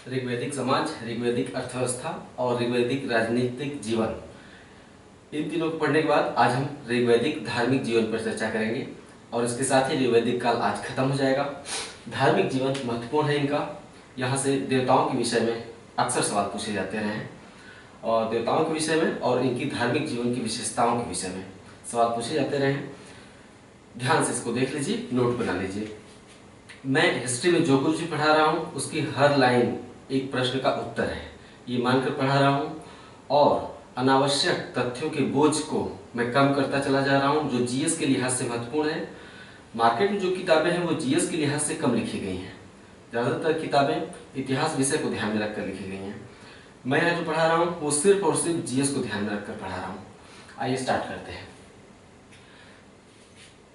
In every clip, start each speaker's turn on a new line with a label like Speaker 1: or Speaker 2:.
Speaker 1: ऋग्वैदिक समाज, ऋग्वैदिक अर्थव्यवस्था और ऋग्वैदिक राजनीतिक जीवन, इन तीनों को पढ़ने के बाद आज हम ऋग्वैदिक धार्मिक जीवन पर चर्चा करेंगे और इसके साथ ही ऋग्वैदिक काल आज खत्म हो जाएगा। धार्मिक जीवन महत्वपूर्ण है इनका। यहाँ से देवताओं के विषय में अक्सर सवाल पूछे जाते रहे हैं और देवताओं के विषय में और इनकी धार्मिक जीवन की विशेषताओं के विषय में सवाल पूछे जाते रहे हैं। ध्यान से इसको देख लीजिए, नोट बना लीजिए। मैं हिस्ट्री में जो कुछ भी पढ़ा रहा हूँ उसकी हर लाइन एक प्रश्न का उत्तर है, ये मानकर पढ़ा रहा हूँ और अनावश्यक तथ्यों के बोझ को मैं कम करता चला जा रहा हूँ जो जीएस के लिहाज से महत्वपूर्ण है। मार्केट में जो किताबें हैं वो जीएस के लिहाज से कम लिखी गई हैं, ज़्यादातर किताबें इतिहास विषय को ध्यान में रखकर लिखी गई हैं। मैं यहाँ जो पढ़ा रहा हूँ वो सिर्फ और सिर्फ जीएस को ध्यान में रखकर पढ़ा रहा हूँ। आइए स्टार्ट करते हैं।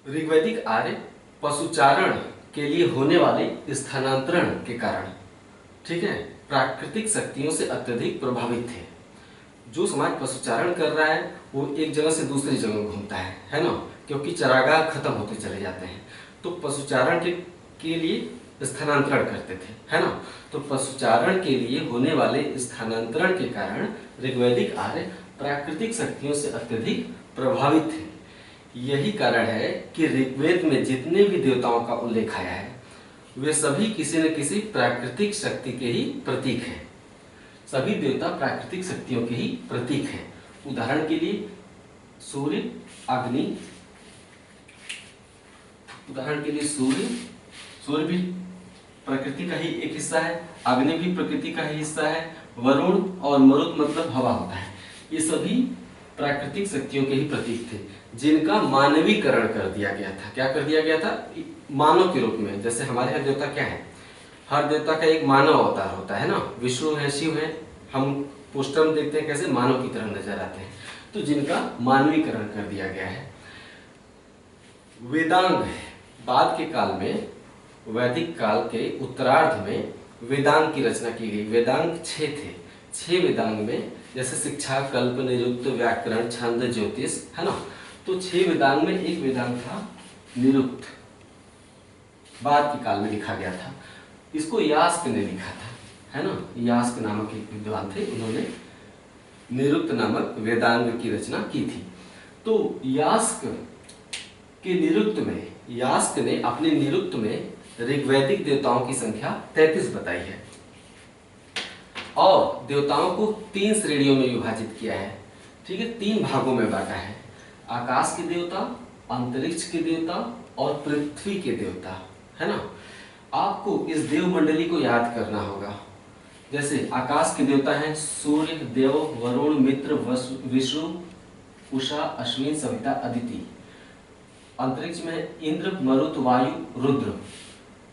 Speaker 1: ऋग्वैदिक आर्य पशुचारण के लिए होने वाले स्थानांतरण के कारण, ठीक है, प्राकृतिक शक्तियों से अत्यधिक प्रभावित थे। जो समाज पशुचारण कर रहा है वो एक जगह से दूसरी जगह घूमता है ना, क्योंकि चरागाह खत्म होते चले जाते हैं, तो पशुचारण के लिए स्थानांतरण करते थे, है ना। तो पशुचारण के लिए होने वाले स्थानांतरण के कारण ऋग्वैदिक आर्य प्राकृतिक शक्तियों से अत्यधिक प्रभावित थे। यही कारण है कि ऋग्वेद में जितने भी देवताओं का उल्लेख आया है वे सभी किसी न किसी प्राकृतिक शक्ति के ही प्रतीक हैं। सभी देवता प्राकृतिक शक्तियों के ही प्रतीक हैं। उदाहरण के लिए सूर्य, अग्नि, उदाहरण के लिए सूर्य भी प्रकृति का ही एक हिस्सा है, अग्नि भी प्रकृति का ही हिस्सा है, वरुण और मरुत मतलब हवा होता है। ये सभी प्राकृतिक शक्तियों के ही प्रतीक थे जिनका मानवीकरण कर दिया गया था। क्या कर दिया गया था? मानव के रूप में। जैसे हमारे यहाँ देवता क्या है, हर देवता का एक मानव अवतार होता है ना। विष्णु है, शिव है, हम पोस्टर में देखते हैं कैसे मानव की तरह नजर आते हैं, तो जिनका मानवीकरण कर दिया गया है। वेदांग, बाद के काल में वैदिक काल के उत्तरार्ध में वेदांग की रचना की गई। वेदांग 6 थे। 6 वेदांग में जैसे शिक्षा, कल्प, निरुक्त, व्याकरण, छंद, ज्योतिष, है ना। तो 6 वेदांग में एक वेदांग था निरुक्त, बाद के काल में लिखा गया था। इसको यास्क ने लिखा था, है ना। यास्क नामक एक विद्वान थे, उन्होंने निरुक्त नामक वेदांग की रचना की थी। तो यास्क ने अपने निरुक्त में ऋग्वैदिक देवताओं की संख्या 33 बताई है और देवताओं को 3 श्रेणियों में विभाजित किया है, ठीक है, 3 भागों में बांटा है। आकाश के देवता, अंतरिक्ष के देवता और पृथ्वी के देवता, है ना। आपको इस देव मंडली को याद करना होगा। जैसे आकाश के देवता हैं सूर्य, देव, वरुण, मित्र, विष्णु, उषा, अश्विन, सविता, अदिति। अंतरिक्ष में इंद्र, मरुत, वायु, रुद्र।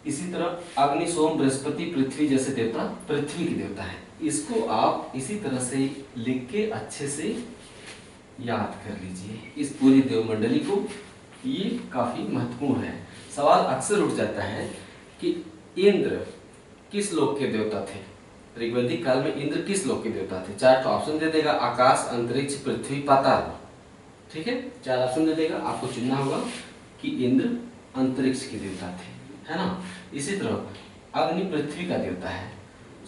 Speaker 1: इसी तरह अग्नि, सोम, बृहस्पति, पृथ्वी जैसे देवता पृथ्वी के देवता है। इसको आप इसी तरह से लिख के अच्छे से याद कर लीजिए, इस पूरी देवमंडली को। ये काफी महत्वपूर्ण है। सवाल अक्सर उठ जाता है कि इंद्र किस लोक के देवता थे। ऋग्वैदिक काल में इंद्र किस लोक के देवता थे? 4 ऑप्शन दे देगा, आकाश, अंतरिक्ष, पृथ्वी, पाताल, ठीक है। 4 ऑप्शन दे देगा, आपको चुनना होगा कि इंद्र अंतरिक्ष के देवता थे, है ना। इसी तरह अग्नि पृथ्वी का देवता है,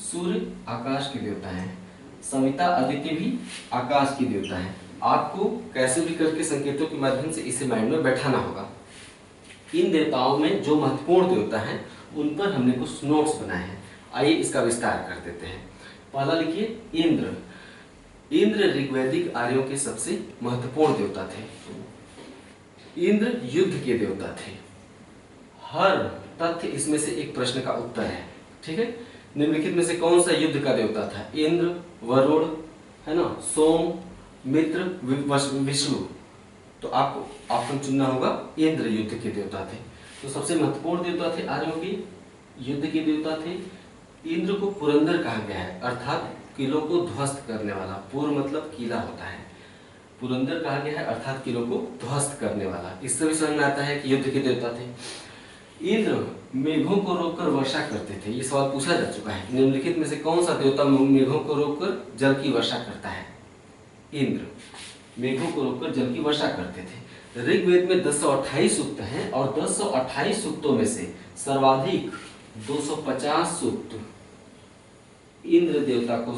Speaker 1: सूर्य आकाश के देवता है, सविता, अदिति भी आकाश की देवता है। आपको कैसे भी करके संकेतों के माध्यम से इसे माइंड में बैठाना होगा। इन देवताओं में जो महत्वपूर्ण देवता हैं उन पर हमने कुछ नोट्स बनाए हैं। आइए इसका विस्तार कर देते हैं। पहला लिखिए, इंद्र। इंद्र ऋग्वैदिक आर्यों के सबसे महत्वपूर्ण देवता थे। इंद्र युद्ध के देवता थे। हर तथ्य इसमें से एक प्रश्न का उत्तर है, ठीक है। निम्नलिखित में से कौन सा युद्ध का देवता था? इंद्र, वरुण, है ना, सोम, मित्र, विष्णु। तो आपको ऑप्शन चुनना होगा, इंद्र युद्ध के देवता थे। तो सबसे महत्वपूर्ण देवता थे आर्यों के, युद्ध के देवता थे। इंद्र को पुरंदर कहा गया है, अर्थात किलों को ध्वस्त करने वाला। पुर मतलब किला होता है, पुरंदर कहा गया है अर्थात किलों को ध्वस्त करने वाला। इससे भी समझ में आता है कि युद्ध के देवता थे। इंद्र मेघों को रोककर वर्षा करते थे। ये सवाल पूछा जा चुका है। निम्नलिखित में से कौन सा देवता मेघों को रोककर जल की वर्षा करता है? इंद्र मेघों को रोककर जल की वर्षा करते थे। ऋग्वेद में 1028 सूक्त हैं और 1028 सूक्तों में से सर्वाधिक 250 सूक्त इंद्र देवता को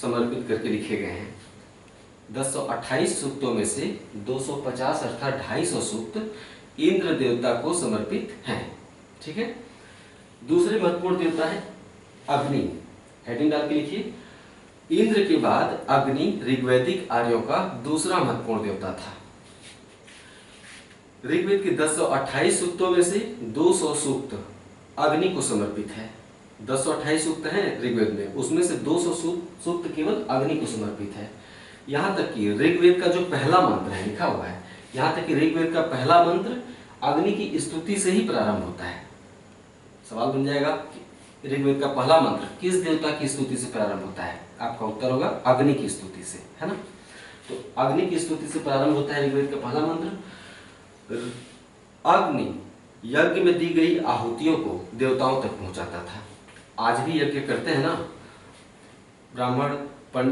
Speaker 1: समर्पित करके लिखे गए हैं। 1028 सूक्तों में से 250 अर्थात 250 सूक्त इंद्र देवता को समर्पित हैं। ठीक है। दूसरे महत्वपूर्ण देवता है अग्नि। हेडिंग डाल के लिखिए, इंद्र के बाद अग्नि ऋग्वैदिक आर्यों का दूसरा महत्वपूर्ण देवता था। ऋग्वेद के 1028 सूक्तों में से 200 सूक्त अग्नि को समर्पित है। 1028 सूक्त हैं ऋग्वेद में, उसमें से 200 सूक्त केवल अग्नि को समर्पित है। यहाँ तक कि ऋग्वेद का जो पहला मंत्र है लिखा हुआ है, यहाँ तक कि ऋग्वेद का पहला मंत्र अग्नि की स्तुति से ही प्रारंभ होता है। सवाल बन जाएगा कि ऋग्वेद का पहला मंत्र किस देवता की स्तुति से प्रारंभ होता है? आपका उत्तर होगा अग्नि की स्तुति से, है ना। तो अग्नि की स्तुति से प्रारंभ होता है ऋग्वेद का पहला मंत्र। अग्नि यज्ञ में दी गई आहुतियों को देवताओं तक पहुंचाता था। आज भी यज्ञ करते हैं ना, ब्राह्मण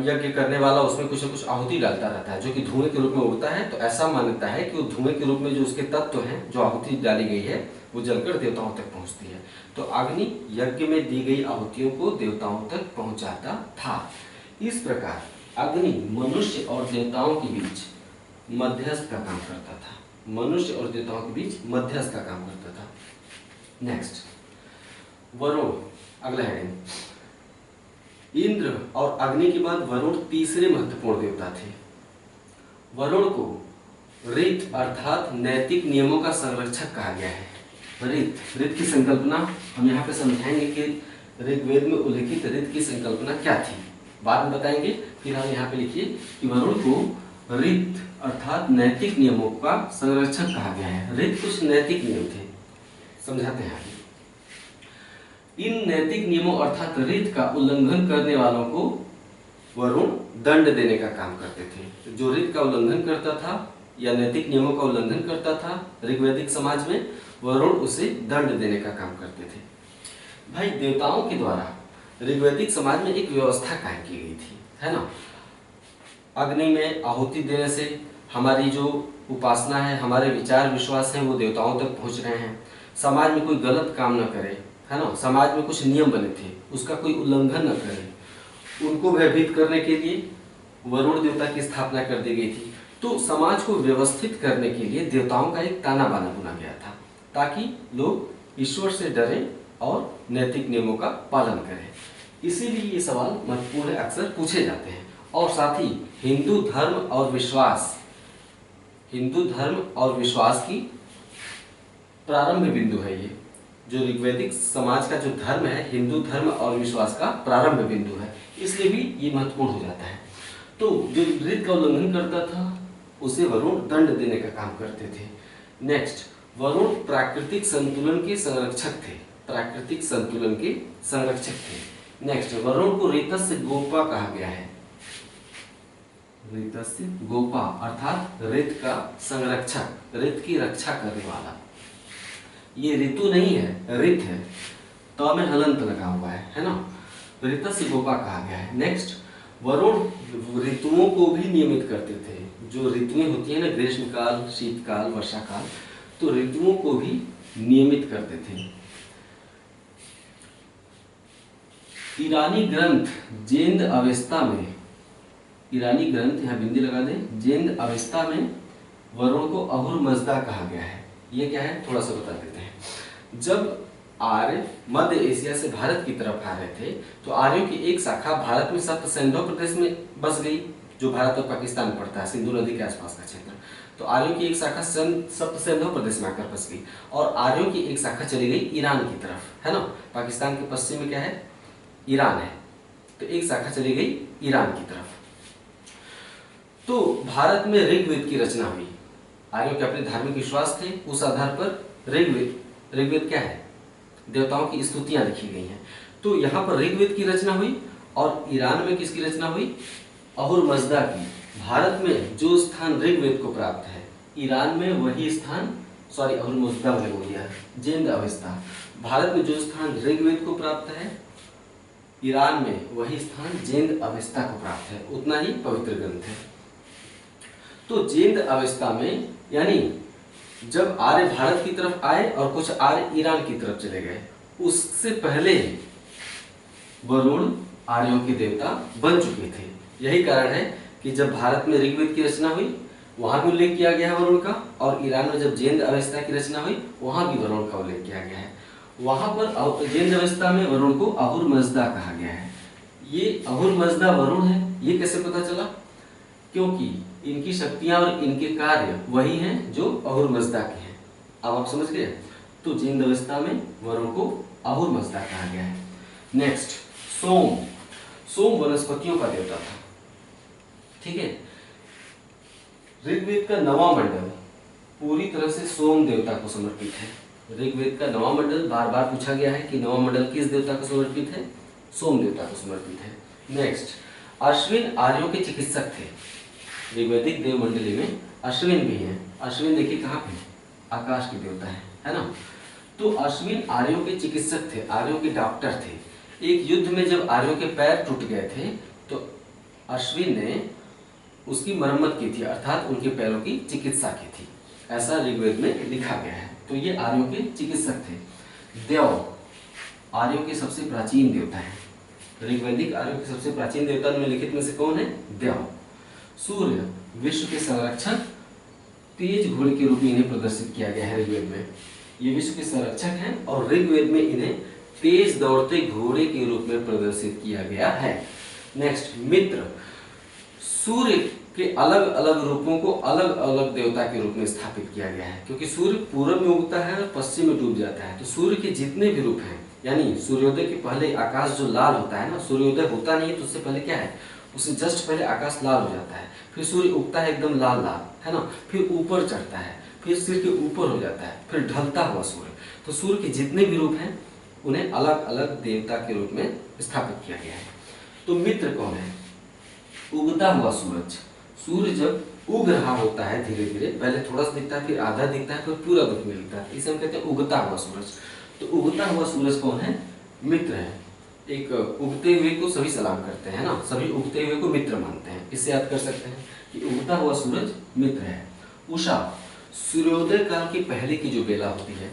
Speaker 1: यज्ञ करने वाला उसमें कुछ न कुछ आहुति डालता रहता है जो कि धुएं के रूप में उड़ता है। तो ऐसा मान्यता है कि वो धुएं के रूप में जो उसके तत्व हैं, जो आहुति डाली गई है, वो जलकर देवताओं तक पहुंचती है। तो अग्नि यज्ञ में दी गई आहुतियों को देवताओं तक पहुंचाता था। इस प्रकार अग्नि मनुष्य और देवताओं के बीच मध्यस्थ का काम करता था। मनुष्य और देवताओं के बीच मध्यस्थ का काम करता था। नेक्स्ट, वरुण, अगला हेडिंग। इंद्र और अग्नि के बाद वरुण तीसरे महत्वपूर्ण देवता थे। वरुण को ऋत अर्थात नैतिक नियमों का संरक्षक कहा गया है। ऋत की संकल्पना हम यहाँ पे समझाएंगे कि ऋग्वेद में उल्लेखित ऋत की संकल्पना क्या थी, बाद में बताएंगे। फिर हम यहाँ पे लिखिए कि वरुण को ऋत अर्थात नैतिक नियमों का संरक्षक कहा गया है। ऋत कुछ नैतिक नियम थे, समझाते हैं आगे। इन नैतिक नियमों अर्थात ऋत का उल्लंघन करने वालों को वरुण दंड देने का काम करते थे। जो ऋत का उल्लंघन करता था या नैतिक नियमों का उल्लंघन करता था ऋग्वैदिक समाज में, वरुण उसे दंड देने का काम करते थे। भाई, देवताओं के द्वारा ऋग्वैदिक समाज में एक व्यवस्था कायम की गई थी, है ना। अग्नि में आहुति देने से हमारी जो उपासना है, हमारे विचार विश्वास हैं, वो देवताओं तक पहुंच रहे हैं। समाज में कोई गलत काम न करे, है ना। समाज में कुछ नियम बने थे, उसका कोई उल्लंघन न करे। उनको भयभीत करने के लिए वरुण देवता की स्थापना कर दी गई थी। तो समाज को व्यवस्थित करने के लिए देवताओं का एक ताना बाना बुना गया था, ताकि लोग ईश्वर से डरें और नैतिक नियमों का पालन करें। इसीलिए ये सवाल महत्वपूर्ण है, अक्सर पूछे जाते हैं। और साथ ही हिंदू धर्म और विश्वास की प्रारंभ बिंदु है ये। जो ऋग्वैदिक समाज का जो धर्म है, हिंदू धर्म और विश्वास का प्रारंभ बिंदु है, इसलिए भी ये महत्वपूर्ण हो जाता है। तो जो ऋत का उल्लंघन करता था उसे वरुण दंड देने का काम करते थे। नेक्स्ट, वरुण प्राकृतिक संतुलन के संरक्षक थे। प्राकृतिक संतुलन के संरक्षक थे। नेक्स्ट, वरुण को ऋतस्य गोपा कहा गया है। ऋतस्य गोपा अर्थात ऋत का संरक्षक, ऋत की रक्षा करने वाला। ये ऋतु नहीं है, ऋत है, तो में हलंत लगा हुआ है ना। ऋतस्य गोपा कहा गया है। नेक्स्ट, वरुण ऋतुओं को भी नियमित करते थे। जो ऋतुएं होती है ना, ग्रीष्म काल, शीतकाल, वर्षा काल, तो ऋतुओं को भी नियमित करते थे। ईरानी ग्रंथ जेंद अवेस्ता में, ईरानी ग्रंथ यहाँ बिंदी लगा दें, जेंद अवेस्ता में वरुण को अहुर मजदा कहा गया है। ये क्या है, थोड़ा सा बता देते हैं। जब आर्य मध्य एशिया से भारत की तरफ आ रहे थे, तो आर्यों की एक शाखा भारत में सप्त सिंधु प्रदेश में बस गई, जो भारत और पाकिस्तान पड़ता है, सिंधु नदी के आसपास का क्षेत्र। तो आर्यों की एक शाखा सप्त सिंधु प्रदेश में आकर बस गई, और आर्यों की एक शाखा चली गई ईरान की तरफ, है ना। पाकिस्तान के पश्चिम में क्या है, ईरान है, तो एक शाखा चली गई ईरान की तरफ। तो भारत में ऋग्वेद की रचना हुई। आर्यों के अपने धार्मिक विश्वास थे, उस आधार पर ऋग्वेद क्या है, देवताओं की स्तुतियां लिखी गई हैं। तो यहाँ पर ऋग्वेद की रचना हुई, और ईरान में किसकी रचना हुई, अहुर मजदा की। भारत में जो स्थान ऋग्वेद को प्राप्त है, ईरान में वही स्थान, अहुर मजदा मैंने बोल दिया, जेंद अवेस्ता। भारत में जो स्थान ऋग्वेद को प्राप्त है, ईरान में वही स्थान जेंद अवेस्ता को प्राप्त है। उतना ही पवित्र ग्रंथ है। तो जेंद अवेस्ता में, यानी जब आर्य भारत की तरफ आए और कुछ आर्य ईरान की तरफ चले गए, उससे पहले वरुण आर्यों के देवता बन चुके थे। यही कारण है कि जब भारत में ऋग्वेद की रचना हुई वहां भी उल्लेख किया गया है वरुण का, और ईरान में जब जैन अवस्था की रचना हुई वहां भी वरुण का उल्लेख किया गया है। वहां पर जैन अवस्था में वरुण को अहुर मजदा कहा गया है। ये अहुर मजदा वरुण है, ये कैसे पता चला? क्योंकि इनकी शक्तियां और इनके कार्य वही हैं जो अहुर मजदा के हैं। अब आप समझ गए? तो जैन अवस्था में वरुण को अहुर मजदा कहा गया है। नेक्स्ट, सोम। सोम वनस्पतियों का देवता था। ठीक है, ऋग्वेद का 9वां मंडल पूरी तरह से सोम देवता को समर्पित है। ऋग्वेद का 9वां मंडल बार बार पूछा गया है कि 9वां मंडल किस देवता को समर्पित है? सोम देवता को समर्पित है। नेक्स्ट, अश्विन आर्यों के चिकित्सक थे। ऋग्वैदिक देव मंडली में अश्विन भी हैं। अश्विन देखिए कहाँ पे? आकाश के देवता है ना? तो अश्विन आर्यों के चिकित्सक थे, आर्यों के डॉक्टर थे। एक युद्ध में जब आर्यों के पैर टूट गए थे तो अश्विन ने उसकी मरम्मत की थी, अर्थात उनके पैरों की चिकित्सा की थी। ऐसा ऋग्वेद में लिखा गया है। तो ये आर्यों के चिकित्सक थे। देव आर्यों के सबसे प्राचीन देवता है। ऋग्वैदिक आर्यों के सबसे प्राचीन देवता निम्नलिखित में से कौन है? देव। सूर्य विश्व के संरक्षक तेज घोड़े के रूप में इन्हें प्रदर्शित किया गया है ऋग्वेद में। ये विश्व के संरक्षक हैं और ऋग्वेद में इन्हें तेज दौड़ते घोड़े के रूप में प्रदर्शित किया गया है। नेक्स्ट, मित्र। सूर्य के अलग अलग रूपों को अलग अलग देवता के रूप में स्थापित किया गया है, क्योंकि सूर्य पूरब में उगता है और पश्चिम में डूब जाता है। तो सूर्य के जितने भी रूप हैं, यानी सूर्योदय के पहले आकाश जो लाल होता है ना, सूर्योदय होता नहीं है तो उससे पहले क्या है, उससे जस्ट पहले आकाश लाल हो जाता है, फिर सूर्य उगता है एकदम लाल लाल, है ना, फिर ऊपर चढ़ता है, फिर सिर के ऊपर हो जाता है, फिर ढलता हुआ सूर्य। तो सूर्य के जितने भी रूप हैं उन्हें अलग अलग देवता के रूप में स्थापित किया गया है। तो मित्र कौन है? उगता हुआ सूरज। सूर्य जब उग रहा होता है धीरे धीरे, पहले थोड़ा सा दिखता है, फिर आधा दिखता है, फिर पूरा दिखने लगता है, इसे हम कहते हैं उगता हुआ सूरज। तो उगता हुआ सूरज कौन है? मित्र है। एक उगते हुए को सभी सलाम करते हैं ना, सभी उगते हुए को मित्र मानते हैं। इससे याद कर सकते हैं कि उगता हुआ सूरज मित्र है। उषा, सूर्योदय काल की पहले की जो बेला होती है,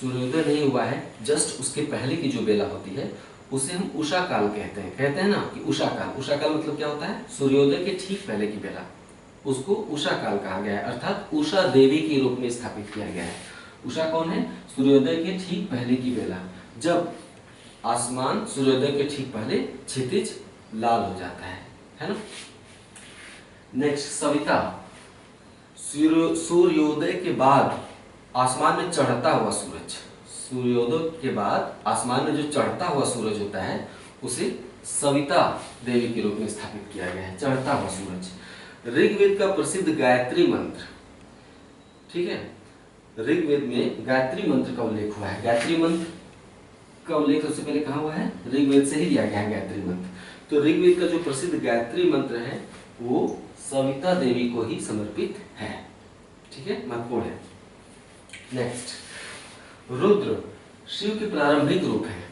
Speaker 1: सूर्योदय नहीं हुआ है, जस्ट उसके पहले की जो बेला होती है उसे हम उषा काल कहते हैं। कहते हैं ना कि उषा काल। उषा काल मतलब क्या होता है? सूर्योदय के ठीक पहले की बेला, उसको उषा काल कहा गया है, अर्थात उषा देवी के रूप में स्थापित किया गया है। उषा कौन है? सूर्योदय के ठीक पहले की बेला, जब आसमान सूर्योदय के ठीक पहले क्षितिज लाल हो जाता है ना। नेक्स्ट, सविता। सूर्योदय के बाद आसमान में चढ़ता हुआ सूरज, सूर्योदय के बाद आसमान में जो चढ़ता हुआ सूरज होता है उसे सविता देवी के रूप में स्थापित किया गया है, चढ़ता हुआ सूरज। ऋग्वेद का प्रसिद्ध गायत्री मंत्र, ठीक है, ऋग्वेद में गायत्री मंत्र का उल्लेख हुआ है। गायत्री मंत्र का उल्लेख सबसे पहले कहाँ हुआ है? ऋग्वेद से ही लिया गया है गायत्री मंत्र। तो ऋग्वेद का जो प्रसिद्ध गायत्री मंत्र है वो सविता देवी को ही समर्पित है। ठीक है, महत्वपूर्ण है। नेक्स्ट, रुद्र शिव के प्रारंभिक रूप हैं।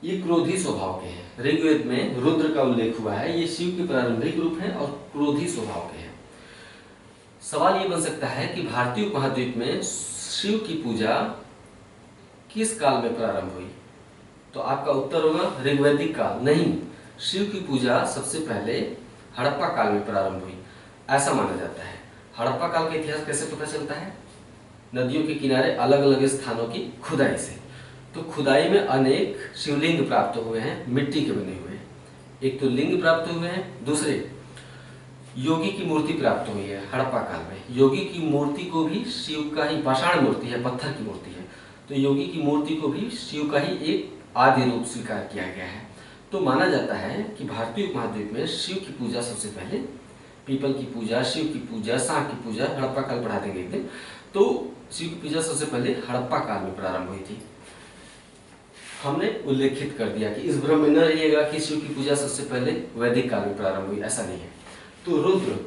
Speaker 1: ये क्रोधी स्वभाव के हैं। ऋग्वेद में रुद्र का उल्लेख हुआ है, ये शिव के प्रारंभिक रूप हैं और क्रोधी स्वभाव के हैं। सवाल ये बन सकता है कि भारतीय उपमहाद्वीप में शिव की पूजा किस काल में प्रारंभ हुई? तो आपका उत्तर होगा ऋग्वैदिक काल। नहीं, शिव की पूजा सबसे पहले हड़प्पा काल में प्रारंभ हुई, ऐसा माना जाता है। हड़प्पा काल का इतिहास कैसे पता चलता है? नदियों के किनारे अलग अलग स्थानों की खुदाई से। तो खुदाई में अनेक शिवलिंग प्राप्त हुए हैं, मिट्टी के बने हुए। एक तो लिंग प्राप्त हुए हैं, दूसरे योगी की मूर्ति प्राप्त हुई है हड़प्पा काल में। योगी की मूर्ति को भी शिव का ही, पाषाण मूर्ति है, पत्थर की मूर्ति है, तो योगी की मूर्ति को भी शिव का ही एक आदि रूप स्वीकार किया गया है। तो माना जाता है कि भारतीय उपमहाद्वीप में शिव की पूजा सबसे पहले, पीपल की पूजा, शिव की पूजा, सांप की पूजा, हड़प्पा काल पढ़ा देंगे एक दिन, तो शिव की पूजा सबसे पहले हड़प्पा काल में प्रारंभ हुई थी। हमने उल्लेखित कर दिया कि इस भ्रम में न रहिएगा कि शिव की पूजा सबसे पहले वैदिक काल में प्रारंभ हुई, ऐसा नहीं है। तो रुद्र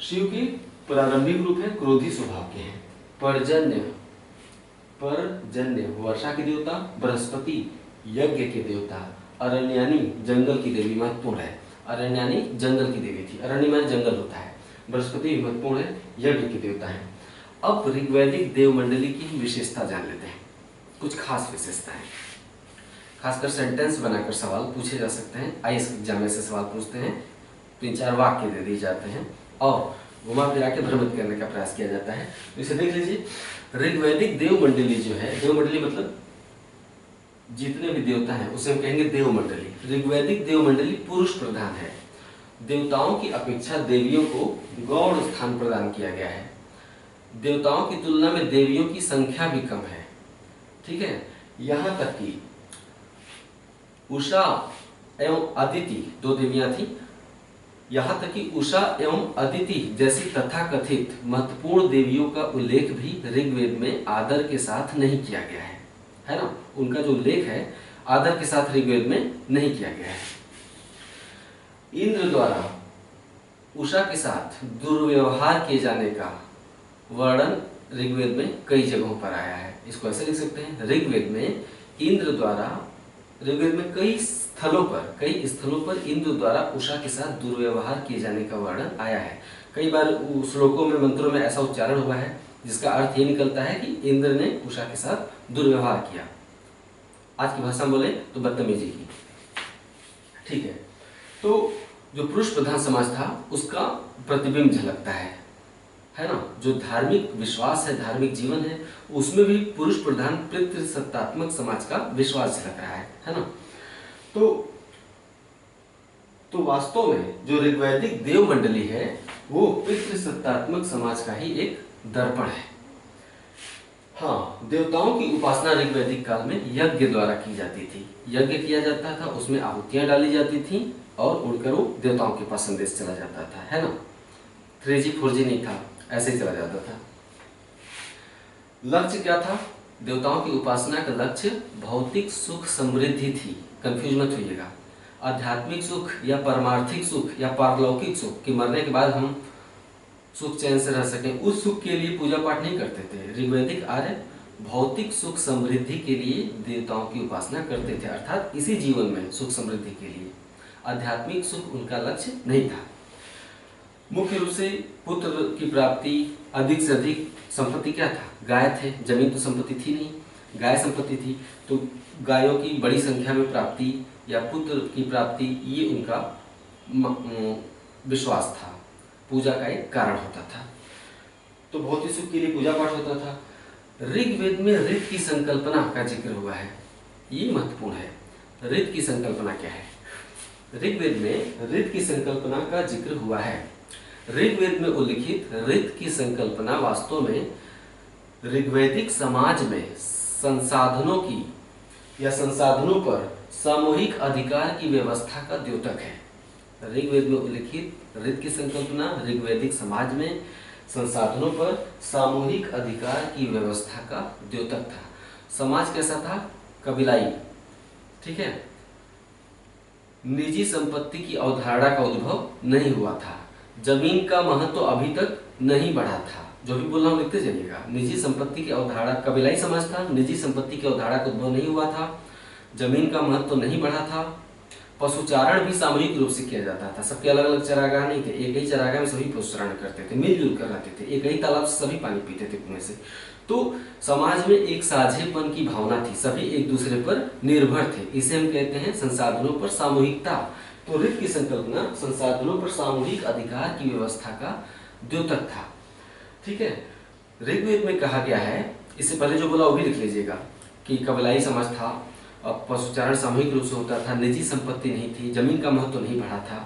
Speaker 1: शिव के प्रारंभिक रूप है, क्रोधी स्वभाव के हैं। परजन्य वर्षा के देवता, बृहस्पति यज्ञ के देवता, अरण्यानी जंगल की देवी, महत्वपूर्ण है। अरण्यानी जंगल की देवी थी, अरण्य में जंगल होता है। बृहस्पति महत्वपूर्ण है, यज्ञ के देवता है। अब ऋग्वैदिक देव मंडली की विशेषता जान लेते हैं, कुछ खास विशेषताएं। खासकर सेंटेंस बनाकर सवाल पूछे जा सकते हैं। आईएएस एग्जाम में से सवाल पूछते हैं, 3-4 वाक्य दे दिए जाते हैं और घुमा फिरा के भ्रमित करने का प्रयास किया जाता है। तो इसे देख लीजिए, ऋग्वैदिक देव मंडली जो है, देव मंडली मतलब जितने भी देवता हैं उसे हम कहेंगे देव मंडली। ऋग्वैदिक देव मंडली पुरुष प्रधान है। देवताओं की अपेक्षा देवियों को गौण स्थान प्रदान किया गया है। देवताओं की तुलना में देवियों की संख्या भी कम है। ठीक है, यहां तक कि उषा एवं अदिति 2 देवियां थी। यहां तक कि उषा एवं अदिति जैसी तथाकथित महत्वपूर्ण देवियों का उल्लेख भी ऋग्वेद में आदर के साथ नहीं किया गया है ना। उनका जो उल्लेख है आदर के साथ ऋग्वेद में नहीं किया गया है। इंद्र द्वारा उषा के साथ दुर्व्यवहार किए जाने का वर्णन ऋग्वेद में कई जगहों पर आया है। इसको ऐसे लिख सकते हैं, ऋग्वेद में इंद्र द्वारा, ऋग्वेद में कई स्थलों पर इंद्र द्वारा उषा के साथ दुर्व्यवहार किए जाने का वर्णन आया है। कई बार श्लोकों में, मंत्रों में ऐसा उच्चारण हुआ है जिसका अर्थ ये निकलता है कि इंद्र ने उषा के साथ दुर्व्यवहार किया। आज की भाषा में बोले तो बदतमीजी की। ठीक है, तो जो पुरुष प्रधान समाज था उसका प्रतिबिंब झलकता है ना। जो धार्मिक विश्वास है, धार्मिक जीवन है, उसमें भी पुरुष प्रधान पितृसत्तात्मक समाज का विश्वास झलक रहा है ना। तो वास्तव में जो ऋग्वैदिक देव मंडली है वो पितृसत्तात्मक समाज का ही एक दर्पण है। हाँ, देवताओं की उपासना ऋग्वैदिक काल में यज्ञ द्वारा की जाती थी। यज्ञ किया जाता था, उसमें आहुतियां डाली जाती थी और उड़कर वो देवताओं के पास संदेश चला जाता था, है ना। 3G 4G नहीं था, ऐसे ही चला जाता था। लक्ष्य क्या था? देवताओं की उपासना का लक्ष्य भौतिक सुख समृद्धि थी। कंफ्यूज मत होइएगा, आध्यात्मिक सुख या परमार्थिक सुख या पारलौकिक सुख कि मरने के बाद हम सुख चैन से रह सकें, उस सुख के लिए पूजा पाठ नहीं करते थे। ऋग्वैदिक आर्य भौतिक सुख समृद्धि के लिए देवताओं की उपासना करते थे, अर्थात इसी जीवन में सुख समृद्धि के लिए। आध्यात्मिक सुख उनका लक्ष्य नहीं था। मुख्य रूप से पुत्र की प्राप्ति, अधिक से अधिक संपत्ति क्या था? गाय थे, जमीन तो संपत्ति थी नहीं, गाय संपत्ति थी। तो गायों की बड़ी संख्या में प्राप्ति या पुत्र की प्राप्ति, ये उनका विश्वास था, पूजा का एक कारण होता था। तो भौतिक सुख के लिए पूजा पाठ होता था। ऋग्वेद में ऋत की संकल्पना का जिक्र हुआ है, ये महत्वपूर्ण है। ऋत की संकल्पना क्या है? ऋग्वेद में ऋत की संकल्पना का जिक्र हुआ है। ऋग्वेद में उल्लिखित ऋत की संकल्पना वास्तव में ऋग्वैदिक समाज में संसाधनों की या संसाधनों पर सामूहिक अधिकार की व्यवस्था का द्योतक है। ऋग्वेद में उल्लिखित ऋत की संकल्पना ऋग्वैदिक समाज में संसाधनों पर सामूहिक अधिकार की व्यवस्था का द्योतक था। समाज कैसा था? कबीलाई। ठीक है, निजी संपत्ति की अवधारणा का उद्भव नहीं हुआ था। जमीन का महत्व अभी तक नहीं बढ़ा था। जो भी बोल रहा हूं लिखते जाइएगा। निजी संपत्ति की अवधारणा, कबीलाई समाज था, निजी संपत्ति की अवधारणा का उद्भव नहीं हुआ था। जमीन का महत्व नहीं बढ़ा था। पशुचारण भी सामूहिक रूप से किया जाता था। सबके अलग अलग चरागाह नहीं थे, एक ही चरागाह में सभी पशुचारण करते थे, मिलजुल कर रहते थे, एक ही तालाब से सभी पानी पीते थे कुएं से। तो समाज में एक साझेपन की भावना थी, सभी एक दूसरे पर निर्भर थे। इसे हम कहते हैं संसाधनों पर सामूहिकता। तो ऋत की संकल्पना संसाधनों पर सामूहिक अधिकार की व्यवस्था का द्योतक था। ठीक है, ऋग्वेद में कहा गया है, इससे पहले जो बोला वो भी लिख लीजिएगा, कि कबीलाई समाज था, पशुचारण सामूहिक रूप से होता था, निजी संपत्ति नहीं थी, जमीन का महत्व नहीं बढ़ा था।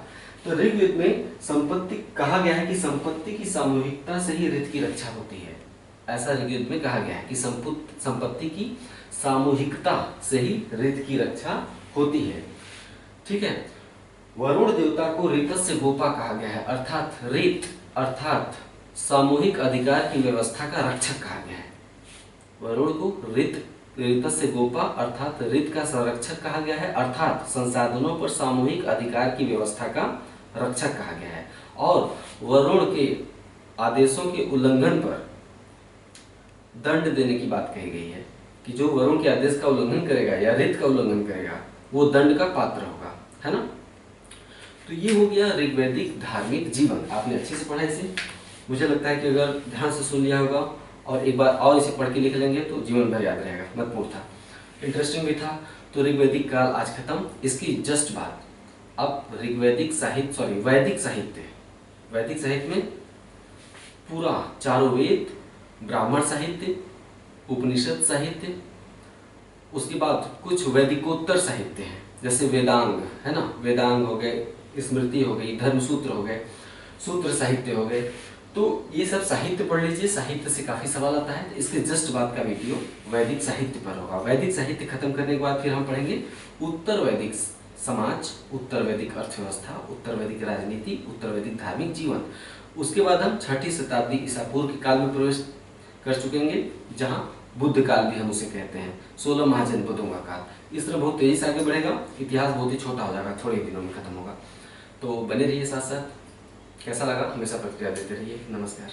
Speaker 1: तो ऋग्वेद में संपत्ति कहा गया है कि संपत्ति की सामूहिकता से ही ऋत की रक्षा होती है। ऐसा ऋग्वेद में कहा गया है कि संपत्ति की सामूहिकता से ही ऋत की रक्षा होती है। ठीक है, वरुण देवता को ऋतस्य गोपा कहा गया है, अर्थात ऋत अर्थात सामूहिक अधिकार की व्यवस्था का रक्षक कहा गया है। वरुण को ऋतस्य गोपा अर्थात ऋत का संरक्षक कहा गया है, अर्थात संसाधनों पर सामूहिक अधिकार की व्यवस्था का रक्षक कहा गया है। और वरुण के आदेशों के उल्लंघन पर दंड देने की बात कही गई है कि जो वरुण के आदेश का उल्लंघन करेगा या ऋत का उल्लंघन करेगा वो दंड का पात्र होगा, है ना। तो ये हो गया ऋग्वैदिक धार्मिक जीवन। आपने अच्छे से पढ़ा इसे। मुझे लगता है कि अगर ध्यान से सुन लिया होगा और एक बार और इसे पढ़ के लिख लेंगे तो जीवन भर याद रहेगा। महत्वपूर्ण था, इंटरेस्टिंग भी था। तो ऋग्वैदिक काल आज खत्म। इसकी जस्ट बात अब वैदिक साहित्य। वैदिक साहित्य में पूरा चारों वेद, ब्राह्मण साहित्य, उपनिषद साहित्य, उसके बाद कुछ वैदिकोत्तर साहित्य हैं, जैसे वेदांग है ना, वेदांग हो गए, स्मृति हो गई, धर्मसूत्र हो गए, सूत्र साहित्य हो गए। तो ये सब साहित्य पढ़ लीजिए, साहित्य से काफी सवाल आता है। तो इसके जस्ट बाद का वीडियो वैदिक साहित्य पर होगा। वैदिक साहित्य खत्म करने के बाद फिर हम पढ़ेंगे उत्तर वैदिक समाज, उत्तर वैदिक अर्थव्यवस्था, उत्तर वैदिक राजनीति, उत्तर वैदिक धार्मिक जीवन। उसके बाद हम 6ठी शताब्दी ईसा पूर्व के काल में प्रवेश कर चुकेंगे, जहाँ बुद्ध काल भी हम उसे कहते हैं, 16 महाजनपदों का काल। इस तरह बहुत तेजी से आगे बढ़ेगा, इतिहास बहुत ही छोटा हो जाएगा, थोड़े दिनों में खत्म होगा। तो बने रहिए साथ साथ। कैसा लगा हमेशा प्रतिक्रिया देते रहिए। नमस्कार।